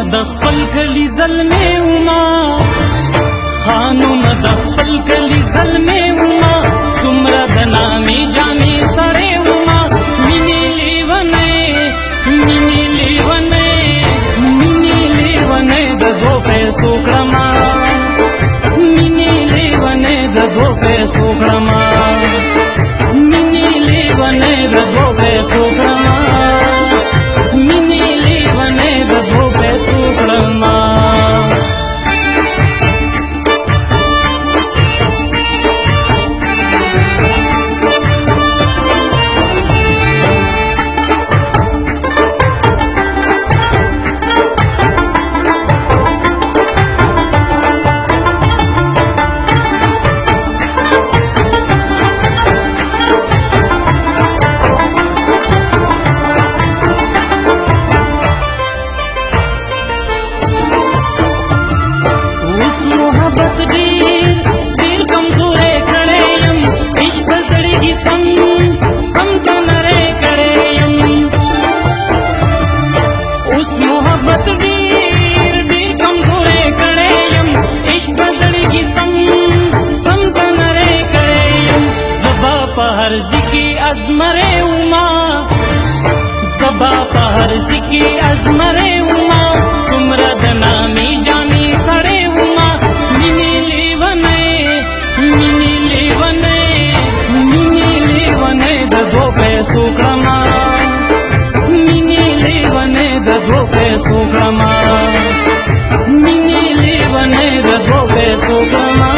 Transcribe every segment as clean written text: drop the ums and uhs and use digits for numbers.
د خپل کلی زلمې وما خانونه د خپل کلی زلمې وما څومره د نامې جامې سړې وما مینې لیونۍ مینې لیونۍ مینې لیونۍ د دو پیسو کړما مینې لیونۍ د دو پیسو کړما مینې لیونۍ د دو پیسو کړما مینې لیونۍ د دو پیسو کړما ازمره وما زبا په هر ځکه ازمره وما څومره د نامې جامې سړې وما مینې لیونۍ مینې لیونۍ مینې لیونۍ د دو پیسو کړما مینې لیونۍ د دو پیسو کړما مینې لیونۍ د دو پیسو کړما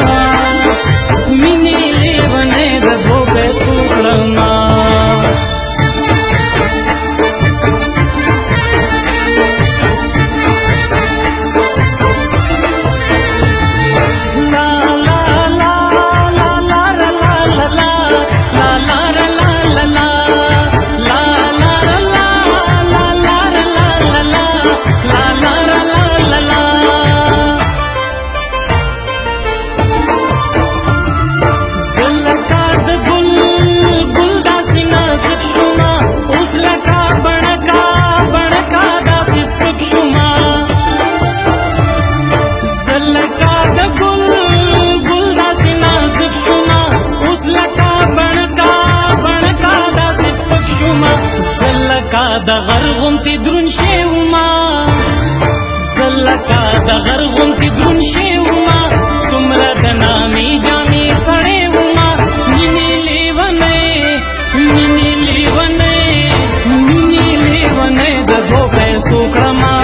مینې لیونۍ د دو پیسو کړما د غرغونتي درون شی وما زلکا د غرغونتي درون شی وما څومره د نامې جامې سړې وما مینې لیونۍ مینې لیونۍ مینې لیونۍ د دو پیسو کړما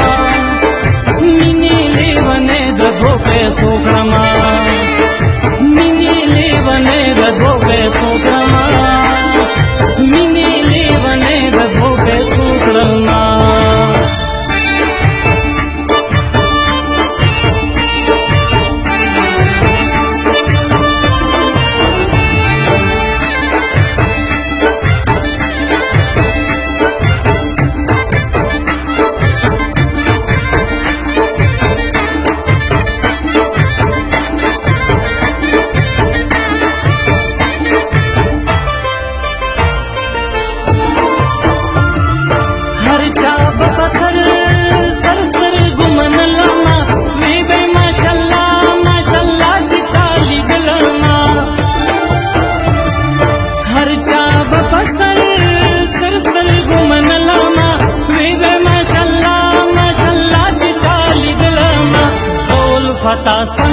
مینې لیونۍ د دو پیسو کړما مینې لیونۍ د دو پیسو کړما مینې لیونۍ د دو پیسو کړما फता